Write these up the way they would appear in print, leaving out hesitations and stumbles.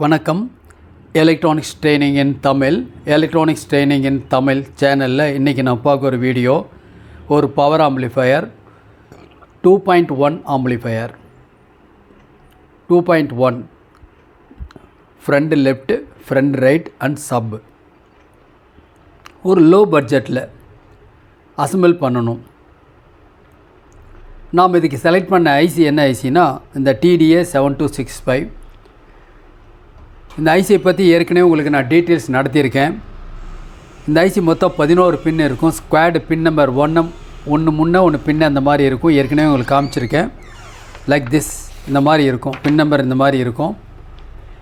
வணக்கம். Electronics training in Tamil சேனலில் இன்றைக்கி நான் பார்க்க ஒரு வீடியோ, ஒரு power amplifier 2.1 amplifier 2.1 front left, front right and sub. ஒரு லோ பட்ஜெட்டில் அசம்பிள் பண்ணணும். நாம் இதுக்கு செலக்ட் பண்ண ஐசி என்ன ஐசினா இந்த TDA 7265. இந்த ஐசியை பற்றி ஏற்கனவே உங்களுக்கு நான் டீட்டெயில்ஸ் நடத்தியிருக்கேன். இந்த ஐசி மொத்தம் 11 பின் இருக்கும். ஸ்குவாட் பின் நம்பர் 1 முன்னே ஒன்று பின் அந்த மாதிரி இருக்கும். ஏற்கனவே உங்களுக்கு காமிச்சிருக்கேன். லைக் திஸ் இந்த மாதிரி இருக்கும். பின் நம்பர் இந்த மாதிரி இருக்கும்.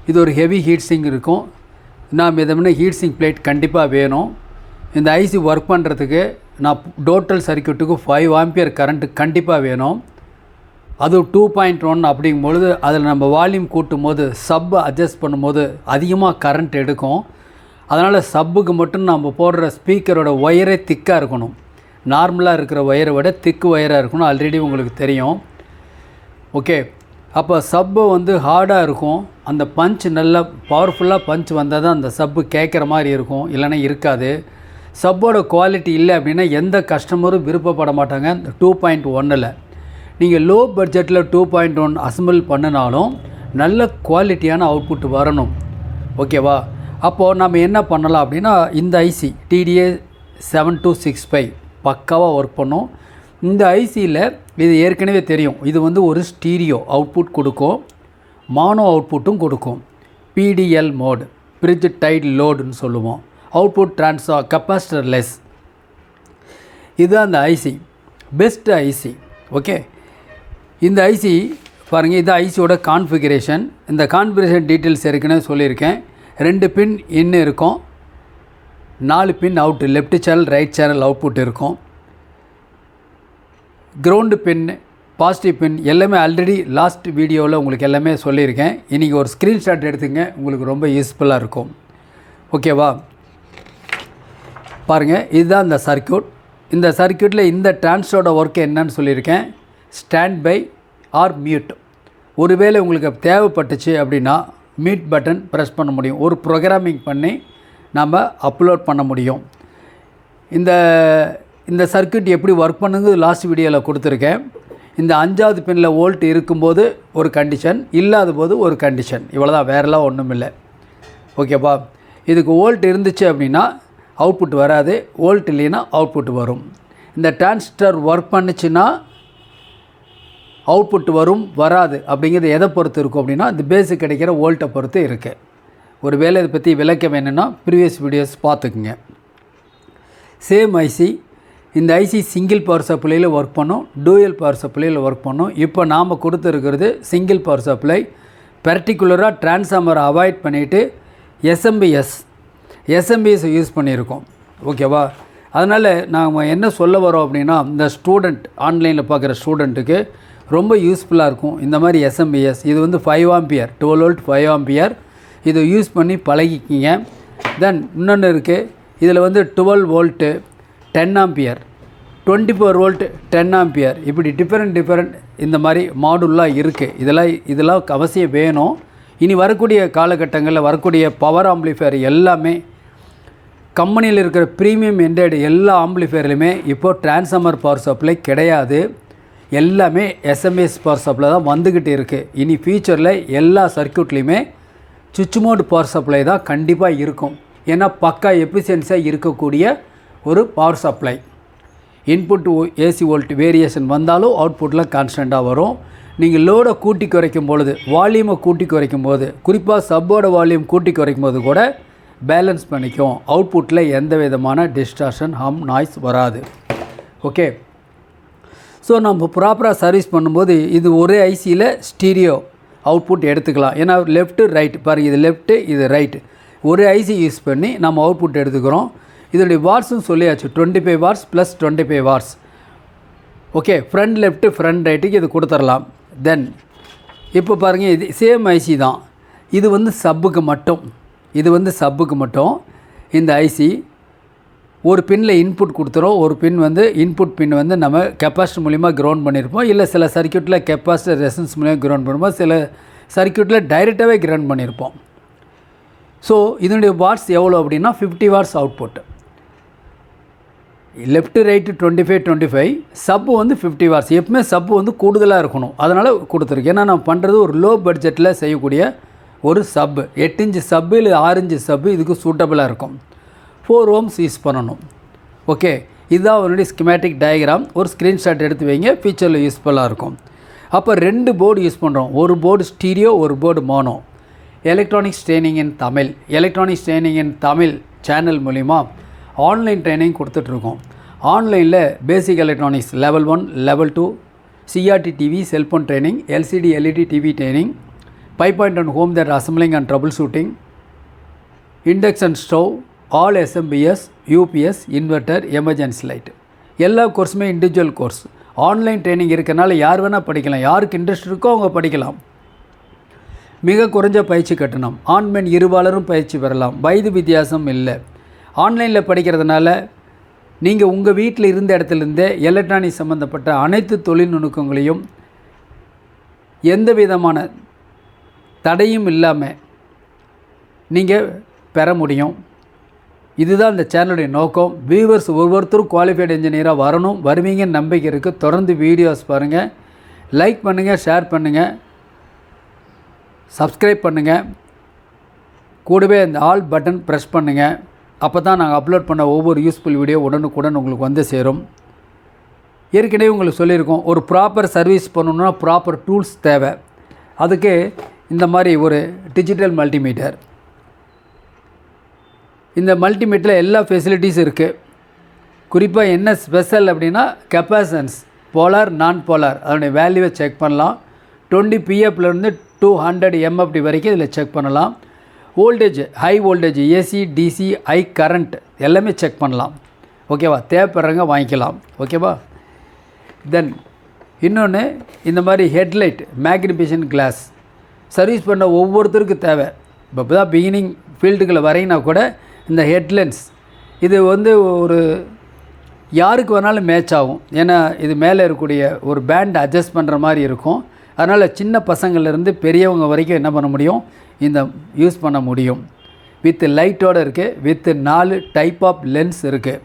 இது ஒரு ஹெவி ஹீட் சிங்க் இருக்கும். நாம் இதை முன்னே ஹீட் சிங்க் பிளேட் கண்டிப்பாக வேணும். இந்த ஐசி ஒர்க் பண்ணுறதுக்கு நான் டோட்டல் சர்க்யூட்டுக்கு 5 ஆம்பியர் கரண்ட்டு கண்டிப்பாக வேணும். அது 2.1 அப்படிங்கும்பொழுது அதில் நம்ம வால்யூம் கூட்டும் போது சப் அட்ஜஸ்ட் பண்ணும்போது அதிகமாக கரண்ட் எடுக்கும். அதனால் சப்புக்கு மட்டும் நம்ம போடுற ஸ்பீக்கரோட ஒயரே திக்காக இருக்கணும். நார்மலாக இருக்கிற ஒயரை விட திக்கு ஒயராக இருக்கணும். ஆல்ரெடி உங்களுக்கு தெரியும். ஓகே, அப்போ சப்பு ஹார்டாக இருக்கும். அந்த பஞ்ச் நல்லா பவர்ஃபுல்லாக பஞ்ச் வந்தால் தான் அந்த சப்பு கேட்குற மாதிரி இருக்கும், இல்லைன்னா இருக்காது. சப்போட குவாலிட்டி இல்லை அப்படின்னா எந்த கஸ்டமரும் விருப்பப்பட மாட்டாங்க. இந்த 2.1ல் நீங்கள் லோ பட்ஜெட்டில் 2.1 அசம்பிள் பண்ணினாலும் நல்ல குவாலிட்டியான அவுட்புட் வரணும். ஓகேவா? அப்போது நம்ம என்ன பண்ணலாம் அப்படின்னா இந்த ஐசி TDA 7265 பக்காவாக ஒர்க் பண்ணும். இந்த ஐசியில் இது ஏற்கனவே தெரியும். இது ஒரு ஸ்டீரியோ அவுட்புட் கொடுக்கும், மானோ அவுட்புட்டும் கொடுக்கும். PDL மோடு, பிரிட்ஜ் டைட் லோடுன்னு சொல்லுவோம். Output transformer capacitor less. இதுதான் அந்த ஐசி, பெஸ்ட் ஐசி. ஓகே, இந்த ஐசி பாருங்கள், இது ஐசியோட கான்ஃபிகரேஷன். இந்த கான்ஃபிகரேஷன் டீட்டெயில்ஸ் ஏற்கனவே சொல்லியிருக்கேன். 2 பின் இன் இருக்கும், 4 pin out, left channel right channel output இருக்கும். கிரவுண்டு பின், பாசிட்டிவ் பின் எல்லாமே ஆல்ரெடி லாஸ்ட் வீடியோவில் உங்களுக்கு எல்லாமே சொல்லியிருக்கேன். இன்றைக்கி ஒரு ஸ்க்ரீன்ஷாட் எடுத்துங்க, உங்களுக்கு ரொம்ப யூஸ்ஃபுல்லாக இருக்கும். ஓகேவா? பாருங்கள், இதுதான் இந்த சர்க்யூட். இந்த சர்க்யூட்டில் இந்த டிரான்ஸ்டரோட ஒர்க் என்னன்னு சொல்லியிருக்கேன். Stand by or mute. ஒருவேளை உங்களுக்கு தேவைப்பட்டுச்சு அப்படின்னா மியூட் பட்டன் ப்ரெஸ் பண்ண முடியும். ஒரு ப்ரோக்ராமிங் பண்ணி நம்ம அப்லோட் பண்ண முடியும். இந்த சர்க்யூட் எப்படி ஒர்க் பண்ணுங்கிறது லாஸ்ட் வீடியோவில் கொடுத்துருக்கேன். இந்த 5வது பின்னில் வோல்ட் இருக்கும்போது ஒரு கண்டிஷன், இல்லாத போது ஒரு கண்டிஷன். இவ்வளோதான், வேறெல்லாம் ஒன்றும் இல்லை. ஓகேப்பா? இதுக்கு வோல்ட் இருந்துச்சு அப்படின்னா அவுட்புட் வராது, வோல்ட் இல்லைன்னா அவுட்புட் வரும். இந்த டிரான்சிஸ்டர் ஒர்க் பண்ணிச்சுன்னா அவுட்புட் வரும், வராது அப்படிங்கிறது எதை பொறுத்து இருக்கும் அப்படின்னா இந்த பேஸுக்கு கிடைக்கிற வோல்ட்டை பொறுத்து இருக்குது. ஒரு வேலை இதை பற்றி விளக்க வேணும்னா ப்ரீவியஸ் வீடியோஸ் பார்த்துக்குங்க. Same IC. இந்த ஐசி சிங்கிள் பவர் சப்ளையில் ஒர்க் பண்ணும், டூயல் பவர் சப்ளையில் ஒர்க் பண்ணும். இப்போ நாம் கொடுத்துருக்கிறது சிங்கிள் பவர் சப்ளை. பர்டிகுலராக டிரான்ஸ்ஃபார்மரை அவாய்ட் பண்ணிவிட்டு எஸ்எம்பிஎஸ் யூஸ் பண்ணியிருக்கோம். ஓகேவா? அதனால் நாம் என்ன சொல்ல வரோம் அப்படின்னா இந்த ஸ்டூடெண்ட், ஆன்லைனில் பார்க்குற ஸ்டூடெண்ட்டுக்கு ரொம்ப யூஸ்ஃபுல்லாக இருக்கும் இந்த மாதிரி எஸ்எம்பிஎஸ். இது 5 ஆம்பியர், 12 வோல்ட் 5 ஆம்பியர். இதை யூஸ் பண்ணி பழகிக்கிங்க. தென் இன்னொன்று இருக்குது. இதில் 12 வோல்ட்டு 10 ஆம்பியர், 24 வோல்ட் 10 ஆம்பியர், இப்படி டிஃப்ரெண்ட் இந்த மாதிரி மாடுலாம் இருக்குது. இதெல்லாம் அவசியம் வேணும். இனி வரக்கூடிய காலகட்டங்களில் வரக்கூடிய பவர் ஆம்பிளிஃபையர் எல்லாமே கம்பெனியில் இருக்கிற ப்ரீமியம் எண்டட் எல்லா ஆம்பிளிஃபையர்லையுமே இப்போது டிரான்ஸ்ஃபார்மர் பவர் சப்ளை கிடையாது. எல்லாமே எஸ்எம்எஸ் பவர் சப்ளை தான் வந்துக்கிட்டு இருக்குது. இனி ஃபியூச்சரில் எல்லா சர்க்யூட்லேயுமே சுவிட்ச் மோட் பவர் சப்ளை தான் கண்டிப்பாக இருக்கும். ஏன்னா பக்கா எஃபிஷியன்ஸாக இருக்கக்கூடிய ஒரு power supply. Input AC volt variation வந்தாலும் அவுட்புட்டில் கான்ஸ்டண்ட்டாக வரும். நீங்கள் லோடை கூட்டி குறைக்கும் பொழுது, வால்யூமை கூட்டி குறைக்கும் போது, குறிப்பாக சப்போட வால்யூம் கூட்டி குறைக்கும் போது கூட பேலன்ஸ் பண்ணிக்கும். அவுட்புட்டில் எந்த விதமான டிஸ்டார்ஷன், ஹம், நாய்ஸ் வராது. ஓகே, ஸோ நம்ம ப்ராப்பராக சர்வீஸ் பண்ணும்போது இது ஒரே ஐசியில் ஸ்டீரியோ அவுட்புட் எடுத்துக்கலாம். ஏன்னா லெஃப்ட்டு ரைட் பாருங்கள், இது லெஃப்ட்டு இது ரைட்டு, ஒரே ஐசி யூஸ் பண்ணி நம்ம அவுட்புட் எடுத்துக்கிறோம். இதோடைய வாட்ஸும் சொல்லியாச்சு, 25 watts plus 25 watts. Okay, front left front ரைட்டுக்கு இது கொடுத்துடலாம். தென் இப்போ பாருங்கள், இது சேம் ஐசி தான். இது சப்புக்கு மட்டும் இந்த ஐசி ஒரு பின்னில் இன்புட் கொடுத்துரும். ஒரு பின் இன்புட் பின் நம்ம கெப்பாசிட்டர் மூலிமா கிரவுண்ட் பண்ணியிருப்போம். இல்லை சில சர்க்யூட்டில் கெப்பாசிட்டர் ரெசன்ஸ் மூலிமா கிரவுண்ட் பண்ணுவோம். சில சர்க்யூட்டில் டைரெக்டாகவே கிரவுண்ட் பண்ணியிருப்போம். ஸோ இதனுடைய வாட்ஸ் எவ்வளோ அப்படின்னா 50 வாட்ஸ் அவுட்புட். லெஃப்ட் ரைட்டு 25 சப்பு வந்து 50 வாட்ஸ். எப்பவுமே சப்பு வந்து கூடுதலாக இருக்கணும், அதனால் கொடுத்துருக்கு. ஏன்னா நான் பண்ணுறது ஒரு லோ பட்ஜெட்டில் செய்யக்கூடிய ஒரு சப்பு. 8 இன்ச்சு சப்பு இல்லை 6 இன்ச்சு சப்பு இதுக்கு சூட்டபிளாக இருக்கும். 4 ohms யூஸ் பண்ணணும். ஓகே, இதுதான் அவருடைய ஸ்கிமேட்டிக் டயக்ராம். ஒரு ஸ்க்ரீன்ஷாட் எடுத்து வைங்க, ஃபியூச்சரில் யூஸ்ஃபுல்லாக இருக்கும். அப்போ 2 போர்டு யூஸ் பண்ணுறோம். ஒரு போர்டு ஸ்டீரியோ, ஒரு board mono. Electronics training in Tamil, electronics training in Tamil channel மூலிமா ஆன்லைன் ட்ரைனிங் கொடுத்துட்ருக்கோம். ஆன்லைனில் basic electronics level 1, level 2, CRT TV, cellphone training, LCD LED TV training, 5.1 home theatre assembling and troubleshooting, induction stove, all SMPS, UPS, inverter, emergency light, எல்லா கோர்ஸுமே individual course. Online training இருக்கனால யார் வேணால் படிக்கலாம். யாருக்கு interest இருக்கோ அவங்க படிக்கலாம். மிக குறைஞ்ச பயிற்சி கட்டணம். ஆண் பெண் இருபாலரும் பயிற்சி பெறலாம். வயது வித்தியாசம் இல்லை. ஆன்லைனில் படிக்கிறதுனால நீங்கள் உங்கள் வீட்டில் இருந்த இடத்துலேருந்தே எலக்ட்ரானிக் சம்மந்தப்பட்ட அனைத்து தொழில்நுட்பங்களையும் எந்த விதமான தடையும் இல்லாமல் நீங்கள் பெற முடியும். இதுதான் இந்த சேனலுடைய நோக்கம். வியூவர்ஸ் ஒவ்வொருத்தரும் குவாலிஃபைடு இன்ஜினியராக வரணும், வருவீங்கன்னு நம்பிக்கை இருக்குது. தொடர்ந்து வீடியோஸ் பாருங்கள், லைக் பண்ணுங்கள், ஷேர் பண்ணுங்கள், சப்ஸ்கிரைப் பண்ணுங்கள். கூடவே இந்த ஆல் பட்டன் ப்ரெஸ் பண்ணுங்கள். அப்போ தான் நாங்கள் அப்லோட் பண்ண ஒவ்வொரு யூஸ்ஃபுல் வீடியோ உடனுக்குடன் உங்களுக்கு வந்து சேரும். ஏற்கனவே உங்களுக்கு சொல்லியிருக்கோம், ஒரு ப்ராப்பர் சர்வீஸ் பண்ணணுன்னா ப்ராப்பர் டூல்ஸ் தேவை. அதுக்கு இந்த மாதிரி ஒரு டிஜிட்டல் மல்டிமீட்டர். இந்த மல்டிமீட்டரில் எல்லா ஃபெசிலிட்டிஸ் இருக்குது. குறிப்பாக என்ன ஸ்பெஷல் அப்படின்னா கெப்பாசிட்டன்ஸ், போலார், நான் போலார், அதனுடைய வேல்யூவை செக் பண்ணலாம். 20 pfலேருந்து 200 mfd வரைக்கும் இதில் செக் பண்ணலாம். Voltage, high voltage, AC, DC, high current எல்லாமே செக் பண்ணலாம். ஓகேவா? தேவைப்படுறவங்க வாங்கிக்கலாம். ஓகேவா? தென் இன்னொன்று, இந்த மாதிரி ஹெட்லைட், மேக்னிஃபிகேஷன் கிளாஸ் சர்வீஸ் பண்ண ஒவ்வொருத்தருக்கும் தேவை. இப்போ தான் பிகினிங் ஃபீல்டுக்குள்ளே வரையினா கூட இந்த ஹெட்லென்ஸ் இது வந்து ஒரு யாருக்கு வேணாலும் மேட்ச் ஆகும். ஏன்னா இது மேலே இருக்கக்கூடிய ஒரு பேண்ட் அட்ஜஸ்ட் பண்ணுற மாதிரி இருக்கும். அதனால் சின்ன பசங்கள்லேருந்து பெரியவங்க வரைக்கும் என்ன பண்ண முடியும், இந்த யூஸ் பண்ண முடியும். வித் லைட்டோடு இருக்குது, வித் 4 டைப் ஆஃப் லென்ஸ் இருக்குது.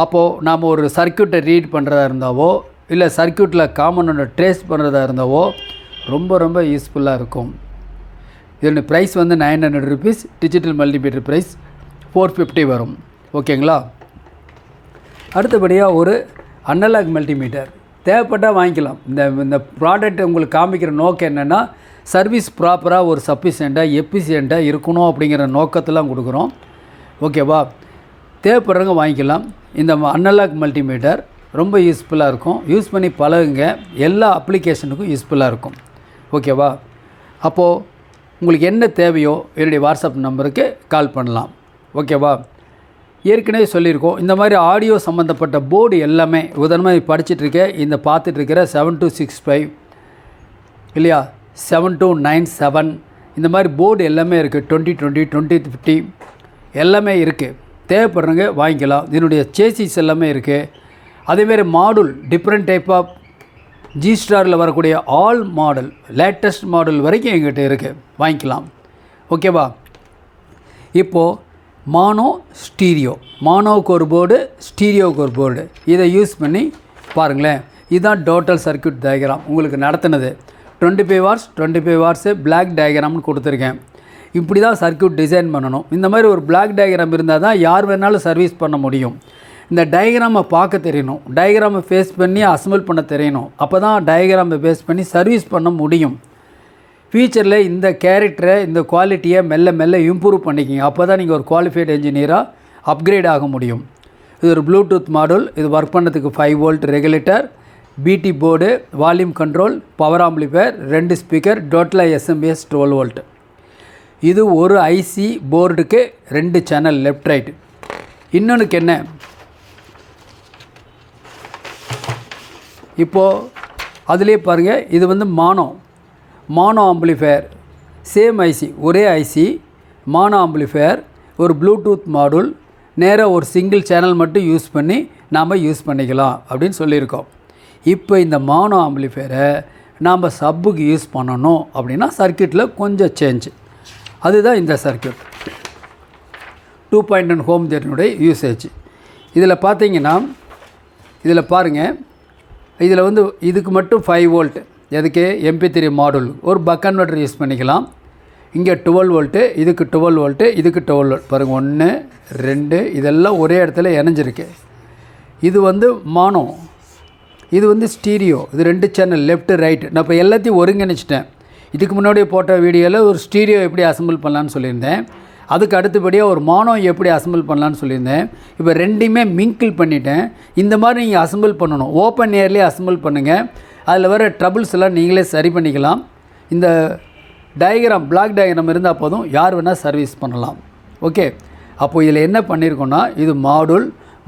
அப்போது நாம் ஒரு சர்க்யூட்டை ரீட் பண்ணுறதா இருந்தாவோ இல்லை சர்க்யூட்டில் காமனோட ட்ரேஸ் பண்ணுறதா இருந்தாவோ ரொம்ப ரொம்ப யூஸ்ஃபுல்லாக இருக்கும். இதோட ப்ரைஸ் வந்து 900 rupees. டிஜிட்டல் மல்டிமீட்டர் ப்ரைஸ் 450 வரும். ஓகேங்களா? அடுத்தபடியாக ஒரு அனலாக் மல்டிமீட்டர் தேவைப்பட்டால் வாங்கிக்கலாம். இந்த ப்ராடக்ட் உங்களுக்கு காமிக்கிற நோக்கம் என்னென்னா, சர்வீஸ் ப்ராப்பராக ஒரு சஃபிஷியண்ட்டாக எஃபிஷியண்ட்டாக இருக்கணும் அப்படிங்கிற நோக்கத்தெல்லாம் கொடுக்குறோம். ஓகேவா? தேவைப்படுறவங்க வாங்கிக்கலாம். இந்த அனலாக் மல்டிமீட்டர் ரொம்ப யூஸ்ஃபுல்லாக இருக்கும். யூஸ் பண்ணி பழகுங்க. எல்லா அப்ளிகேஷனுக்கும் யூஸ்ஃபுல்லாக இருக்கும். ஓகேவா? அப்போது உங்களுக்கு என்ன தேவையோ என்னுடைய வாட்ஸ்அப் நம்பருக்கு கால் பண்ணலாம். ஓகேவா? ஏற்கனவே சொல்லியிருக்கோம், இந்த மாதிரி ஆடியோ சம்மந்தப்பட்ட போர்டு எல்லாமே உதாரணமாக படிச்சுட்ருக்கேன். இந்த பார்த்துட்ருக்கிற 7265 இல்லையா, 7297 இந்த மாதிரி போர்டு எல்லாமே இருக்குது. 2020, 2050 எல்லாமே இருக்குது. தேவைப்படுறவங்க வாங்கிக்கலாம். இதனுடைய சேசிஸ் எல்லாமே இருக்குது. அதேமாரி model, different type of G ஸ்டாரில் வரக்கூடிய ஆல் மாடல், லேட்டஸ்ட் மாடல் வரைக்கும் எங்கிட்ட இருக்குது, வாங்கிக்கலாம். ஓகேவா? இப்போது மானோ, ஸ்டீரியோ, மானோவுக்கு ஒரு போர்டு, ஸ்டீரியோவுக்கு ஒரு போர்டு, இதை யூஸ் பண்ணி பாருங்களேன். இதுதான் டோட்டல் சர்க்யூட் டயக்ராம் உங்களுக்கு நடத்தினது. 25 வாட்ஸ் 25 வாட்ஸு பிளாக் டயக்ராம்னு கொடுத்துருக்கேன். இப்படி தான் சர்க்யூட் டிசைன் பண்ணணும். இந்த மாதிரி ஒரு பிளாக் டயக்ராம் இருந்தால் தான் யார் வேணாலும் சர்வீஸ் பண்ண முடியும். இந்த டயக்ராமை பார்க்க தெரியணும், டயக்ராமை ஃபேஸ் பண்ணி அசம்பிள் பண்ண தெரியணும். அப்போ தான் டயக்ராமை ஃபேஸ் பண்ணி சர்வீஸ் பண்ண முடியும். ஃபியூச்சரில் இந்த கேரக்டரை, இந்த குவாலிட்டியை மெல்ல மெல்ல இம்ப்ரூவ் பண்ணிக்கிங்க. அப்போ தான் நீங்கள் ஒரு குவாலிஃபைடு இன்ஜினியராக அப்கிரேட் ஆக முடியும். இது ஒரு ப்ளூடூத் மாடல். இது ஒர்க் பண்ணுறதுக்கு 5 volt ரெகுலேட்டர், பிடி board, volume control, power amplifier, 2 speaker, டோட்டலாக எஸ்எம்பிஎஸ் 12 volt. இது ஒரு ஐசி போர்டுக்கு 2 சேனல் லெஃப்ட் ரைட். இன்னொன்றுக்கு என்ன, இப்போது அதிலே பாருங்கள், இது வந்து மானோ ஆம்பிளிஃபையர், சேம் ஐசி, ஒரே ஐசி, மானோ ஆம்பிளிஃபையர், ஒரு ப்ளூடூத் மாடல், நேராக ஒரு சிங்கிள் சேனல் மட்டும் யூஸ் பண்ணி நாம் யூஸ் பண்ணிக்கலாம் அப்படின்னு சொல்லியிருக்கோம். இப்போ இந்த மானோ ஆம்பிளிஃபையரை நாம் சப்புக்கு யூஸ் பண்ணணும் அப்படின்னா சர்க்யூட்டில் கொஞ்சம் சேஞ்ச். அதுதான் இந்த சர்க்யூட். 2.1 home தியேட்டருடைய usage. இதில் பார்த்தீங்கன்னா இதில் பாருங்கள், இதில் வந்து இதுக்கு மட்டும் 5 வோல்ட், எதுக்கு MP3 மாடுல் ஒரு பக் கன்வெர்ட்டர் யூஸ் பண்ணிக்கலாம். இங்கே 12 வோல்ட்டு, இதுக்கு 12 வோல்ட்டு, இதுக்கு 12 வோல்ட். பாருங்கள் 1 2 இதெல்லாம் ஒரே இடத்துல இணைஞ்சிருக்கு. இது வந்து மானோ, இது வந்து ஸ்டீரியோ. இது 2 சேனல் லெஃப்ட் ரைட்டு. நான் இப்போ எல்லாத்தையும் ஒருங்கிணைச்சிட்டேன். இதுக்கு முன்னாடி போட்ட வீடியோவில் ஒரு ஸ்டீரியோ எப்படி அசம்பிள் பண்ணலான்னு சொல்லியிருந்தேன். அதுக்கு அடுத்தபடியாக ஒரு மானோ எப்படி அசம்பிள் பண்ணலான்னு சொல்லியிருந்தேன். இப்போ ரெண்டையுமே மிங்கிள் பண்ணிட்டேன். இந்த மாதிரி நீங்கள் அசம்பிள் பண்ணணும். ஓப்பன் ஏர்லேயே அசம்பிள் பண்ணுங்கள். அதில் வர ட்ரபிள்ஸ் எல்லாம் நீங்களே சரி பண்ணிக்கலாம். இந்த டயக்ராம், பிளாக் டயக்ராம் இருந்தால் போதும், யார் வேணால் சர்வீஸ் பண்ணலாம். ஓகே, அப்போது இதில் என்ன பண்ணியிருக்கோன்னா, இது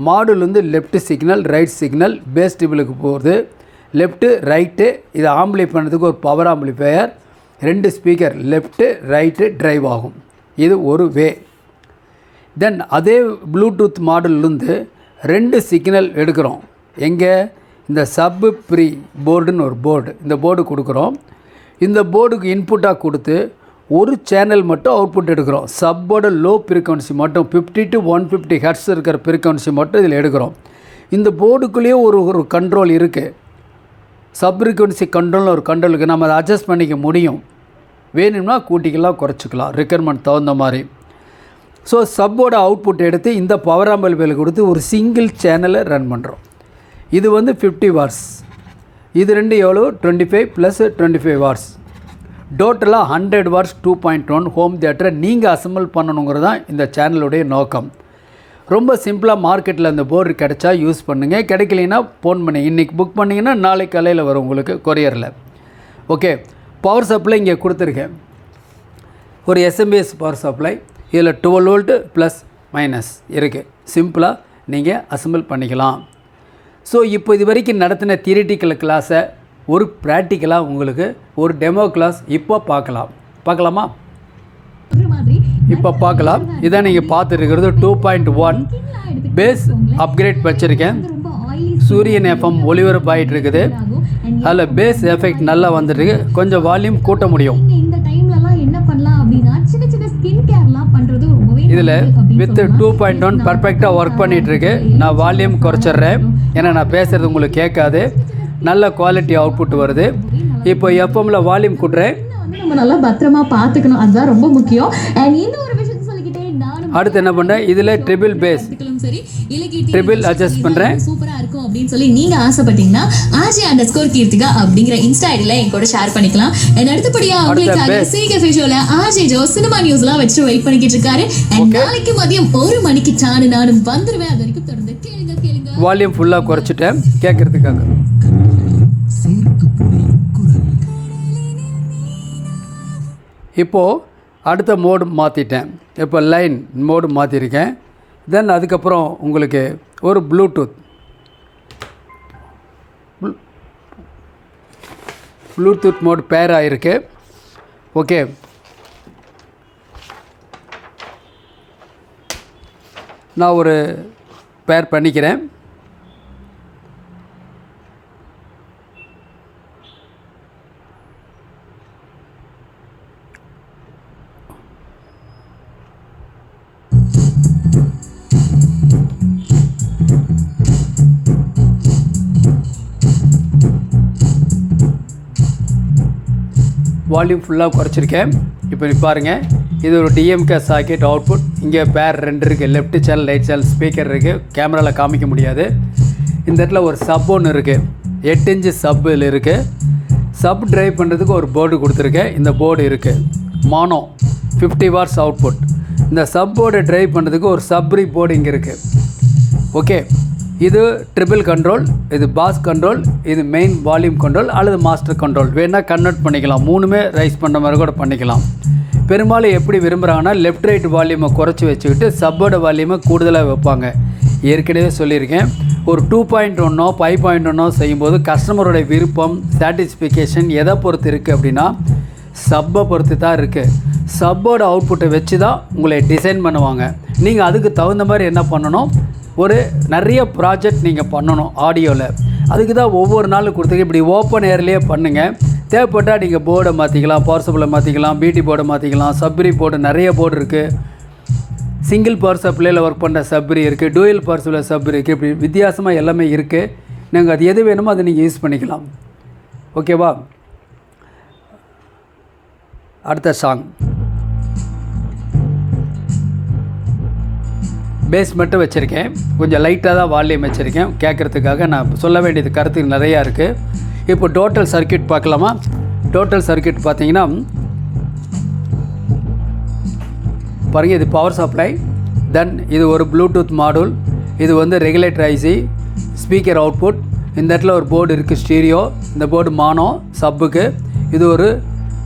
மாடுல் வந்து left signal, right signal, bass டிபிளுக்கு போகுது. லெஃப்ட்டு ரைட்டு, இதை ஆம்பிளை பண்ணுறதுக்கு ஒரு power amplifier, 2 speaker, left right drive ஆகும். இது ஒரு வே. தென் அதே ப்ளூடூத் மாடல்லேருந்து 2 சிக்னல் எடுக்கிறோம். எங்கே? இந்த சப்பு ப்ரீ போர்டுன்னு ஒரு போர்டு, இந்த போர்டு கொடுக்குறோம். இந்த போர்டுக்கு இன்புட்டாக கொடுத்து ஒரு சேனல் மட்டும் அவுட்புட் எடுக்கிறோம். சப்போட லோ ஃப்ரீக்வன்சி மட்டும் 50 to 150 ஹெர்ட்ஸ் இருக்கிற ஃப்ரீக்வன்சி மட்டும் இதில் எடுக்கிறோம். இந்த போர்டுக்குள்ளேயே ஒரு கண்ட்ரோல் இருக்குது. சப் ஃப்ரீக்வன்சி கண்ட்ரோல்னு ஒரு கண்ட்ரோல் இருக்குது. நம்ம அதை அட்ஜஸ்ட் பண்ணிக்க முடியும். வேணும்னா கூட்டிக்கலாம், குறைச்சிக்கலாம், ரெக்குயர்மெண்ட் தகுந்த மாதிரி. ஸோ சப்போட அவுட்புட் எடுத்து இந்த பவர் ஆம்பிளிஃபையர் கொடுத்து ஒரு சிங்கிள் சேனலை ரன் பண்ணுறோம். இது வந்து 50 வாட்ஸ். இது ரெண்டு எவ்வளோ? 25 + 25 வாட்ஸ். டோட்டலாக 100 வாட்ஸ் 2.1 ஹோம் தியேட்டரை நீங்கள் அசம்பிள் பண்ணணுங்கிறது தான் இந்த சேனலுடைய நோக்கம். ரொம்ப சிம்பிளாக மார்க்கெட்டில் அந்த போர்டு கிடைச்சா யூஸ் பண்ணுங்கள். கிடைக்கலைன்னா ஃபோன் பண்ணி இன்றைக்கி புக் பண்ணிங்கன்னா நாளைக்கு காலையில் வரும் உங்களுக்கு கொரியரில். ஓகே, பவர் சப்ளை இங்கே கொடுத்துருக்கேன். ஒரு SMBS பவர் சப்ளை. இதில் 12 வோல்ட்டு ப்ளஸ் மைனஸ் இருக்குது. சிம்பிளாக நீங்கள் அசம்பிள் பண்ணிக்கலாம். ஸோ இப்போ இது வரைக்கும் நடத்தின தியரிட்டிக்கல் கிளாஸை ஒரு ப்ராக்டிக்கலாக உங்களுக்கு ஒரு டெமோ கிளாஸ் இப்போ பார்க்கலாமா? இப்போ பார்க்கலாம். இதான் நீங்கள் பார்த்துருக்கிறது 2.1 பேஸ் அப்கிரேட் வச்சுருக்கேன். சூரியன் FM ஒளிபரப்பு ஆகிட்டு இருக்குது. அதில் பேஸ் எஃபெக்ட் நல்லா வந்துருக்கு. கொஞ்சம் வால்யூம் கூட்ட முடியும். இதில் வித் 2.1 பர்ஃபெக்டாக ஒர்க் பண்ணிகிட்ருக்கு. நான் வால்யூம் குறைச்சிட்றேன், ஏன்னா நான் பேசுகிறது உங்களுக்கு கேட்காது. நல்ல குவாலிட்டி அவுட்புட் வருது. இப்போ FMல வால்யூம் கூட்டுறேன். நம்ம நல்லா பத்திரமா பார்த்துக்கணும், அதுதான் ரொம்ப முக்கியம். அண்ட் இந்த ஒரு விஷயத்தை சொல்லிக்கிட்டே அடுத்து என்ன பண்ணுறேன், இதில் ட்ரிபிள் பேஸ் ட்ரிபிள் அட்ஜஸ்ட் பண்ணுறேன். சூப்பராக இருக்கும் அப்படின்னு சொல்லி நீங்கள் ஆசைப்பட்டீங்கன்னா RJ_Kirtika அப்படிங்கிற இன்ஸ்டா ஐடியில் என் கூட ஷேர் பண்ணிக்கலாம். அண்ட் அடுத்தபடியாக உங்களுக்காக CKFE ஷோவில் RJ ஜோ சினிமா நியூஸ்லாம் வச்சுட்டு வெயிட் பண்ணிக்கிட்டு இருக்காரு. அண்ட் நாளைக்கு மதியம் 1 மணிக்கு நானும் வந்துடுவேன். அது வரைக்கும் தொடர்ந்து கேளுங்க. வால்யூம் ஃபுல்லாக குறைச்சிட்டேன் கேட்குறதுக்காக. இப்போது அடுத்த மோடு மாற்றிட்டேன். இப்போ லைன் மோடு மாற்றிருக்கேன். தென் அதுக்கப்புறம் உங்களுக்கு ஒரு ப்ளூடூத் மோடு பேர் ஆகிருக்கு. ஓகே, நான் ஒரு பேர் பண்ணிக்கிறேன். வால்யூம் ஃபுல்லாக குறைச்சிருக்கேன். இப்போ நீ பாருங்கள், இது ஒரு DMK சாக்கெட் அவுட்புட். இங்கே பேர் 2 இருக்குது. Left channel, right channel speaker இருக்குது. கேமராவில் காமிக்க முடியாது. இந்த இடத்துல ஒரு சப் ஒன்று இருக்குது. 8 இன்ச்சு சப் இதில் இருக்குது. சப் ட்ரைவ் பண்ணுறதுக்கு ஒரு போர்டு கொடுத்துருக்கேன். இந்த போர்டு இருக்குது. மானோ 50 வாட்ஸ் அவுட்புட். இந்த சப் போர்டை ட்ரைவ் பண்ணுறதுக்கு ஒரு சப்ரி போர்டு இங்கே இருக்குது. ஓகே, இது ட்ரிபிள் கண்ட்ரோல், இது பாஸ் கண்ட்ரோல், இது மெயின் வால்யூம் கண்ட்ரோல் அல்லது மாஸ்டர் கண்ட்ரோல். வேணால் கன்வெர்ட் பண்ணிக்கலாம். 3மே ரைஸ் பண்ணுற மாதிரி கூட பண்ணிக்கலாம். பெரும்பாலும் எப்படி விரும்புகிறாங்கன்னா லெஃப்ட் ரைட் வால்யூமை குறைச்சி வச்சுக்கிட்டு சப்போட வால்யூமை கூடுதலாக வைப்பாங்க. ஏற்கனவே சொல்லியிருக்கேன், ஒரு 2.1 5.1 செய்யும்போது கஸ்டமருடைய விருப்பம், சாட்டிஸ்ஃபிகேஷன் எதை பொறுத்து இருக்குது அப்படின்னா சப்பை பொறுத்து தான் இருக்குது. சப்போட அவுட்புட்டை வச்சு தான் உங்களை டிசைன் பண்ணுவாங்க. நீங்கள் அதுக்கு தகுந்த மாதிரி என்ன பண்ணணும், ஒரு நிறைய ப்ராஜெக்ட் நீங்கள் பண்ணணும் ஆடியோவில். அதுக்கு தான் ஒவ்வொரு நாளும் கொடுத்துருக்கு. இப்படி ஓப்பன் ஏர்லேயே பண்ணுங்கள். தேவைப்பட்டால் நீங்கள் போர்டை மாற்றிக்கலாம், பவர் சப்ளை மாற்றிக்கலாம், பிடி போர்டை மாற்றிக்கலாம், சப்ரி போர்டு நிறைய போர்டு இருக்குது. சிங்கிள் பவர் சப்ளையில் ஒர்க் பண்ணுற சப்ரி இருக்குது, டூயல் பவர் சப்ளை சப்ரி இருக்குது. இப்படி வித்தியாசமாக எல்லாமே இருக்குது. நாங்கள் அது எது வேணுமோ அதை நீங்கள் யூஸ் பண்ணிக்கலாம். ஓகேவா? அடுத்த சாங் பேஸ் மட்டும் வச்சுருக்கேன். கொஞ்சம் லைட்டாக தான் வால்யூம் வச்சுருக்கேன் கேட்குறதுக்காக. நான் சொல்ல வேண்டியது கருத்து நிறையா இருக்குது. இப்போ டோட்டல் சர்க்யூட் பார்க்கலாமா? டோட்டல் சர்க்யூட் பார்த்தீங்கன்னா பாருங்கள், இது பவர் சப்ளை, தென் இது ஒரு ப்ளூடூத் மாடூல், இது வந்து ரெகுலேட்டர் ஐசி, ஸ்பீக்கர் அவுட்புட், இந்த இடத்துல ஒரு போர்டு இருக்குது ஸ்டீரியோ, இந்த போர்டு மானோ சப்புக்கு, இது ஒரு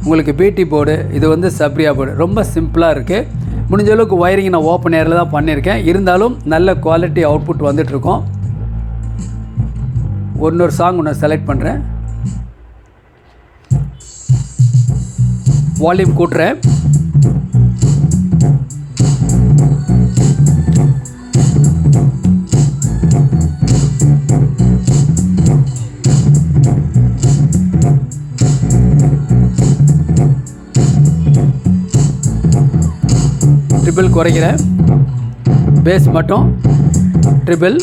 உங்களுக்கு பிடி போர்டு, இது வந்து சப்ரியா போர்டு. ரொம்ப சிம்பிளாக இருக்குது. முடிஞ்ச அளவுக்கு ஒயரிங் நான் ஓப்பன் ஏரில் தான் பண்ணியிருக்கேன். இருந்தாலும் நல்ல குவாலிட்டி அவுட்புட் வந்துட்டுருக்கோம். இன்னொரு சாங் ஒன்று செலக்ட் பண்ணுறேன். வால்யூம் கூட்டுறேன். ட்ரிபிள் குறைக்கிறேன். பேஸ் மட்டும் ட்ரிபிள்.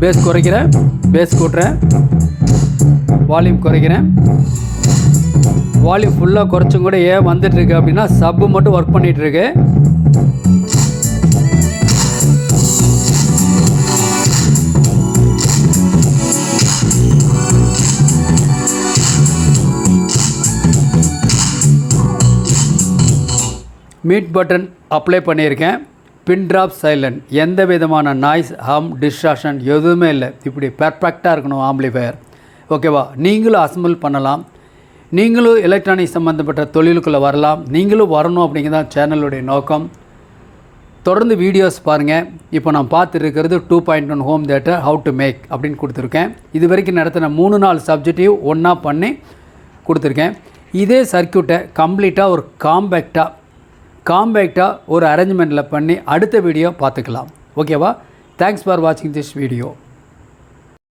பேஸ் குறைக்கிறேன், பேஸ் கூட்டுறேன், வால்யூம் குறைக்கிறேன். வால்யூம் ஃபுல்லாக குறைச்சும் கூட ஏன் வந்துட்டுருக்கு அப்படின்னா சப்பு மட்டும் ஒர்க் பண்ணிகிட்ருக்கு. மியூட் பட்டன் அப்ளை பண்ணியிருக்கேன். பின் ட்ராப் சைலண்ட், எந்த விதமான நாய்ஸ், ஹம், டிஸ்ட்ராக்ஷன் எதுவுமே இல்லை. இப்படி பெர்ஃபெக்டாக இருக்கணும் ஆம்பிளிஃபையர். ஓகேவா? நீங்களும் அசம்பிள் பண்ணலாம். நீங்களும் எலக்ட்ரானிக் சம்மந்தப்பட்ட தொழிலுக்குள்ளே வரலாம். நீங்களும் வரணும் அப்படிங்கிறதான் சேனலுடைய நோக்கம். தொடர்ந்து வீடியோஸ் பாருங்கள். இப்போ நான் பார்த்துருக்கிறது 2.1 home theatre how to make அப்படின்னு கொடுத்துருக்கேன். இது வரைக்கும் நடத்தின 3-4 சப்ஜெக்டிவ் ஒன்றா பண்ணி கொடுத்துருக்கேன். இதே சர்க்யூட்டை கம்ப்ளீட்டாக ஒரு காம்பேக்டாக ஒரு அரேஞ்ச்மெண்ட்டில் பண்ணி அடுத்த வீடியோ பார்த்துக்கலாம். ஓகேவா? தேங்க்ஸ் ஃபார் வாட்சிங் திஸ் வீடியோ.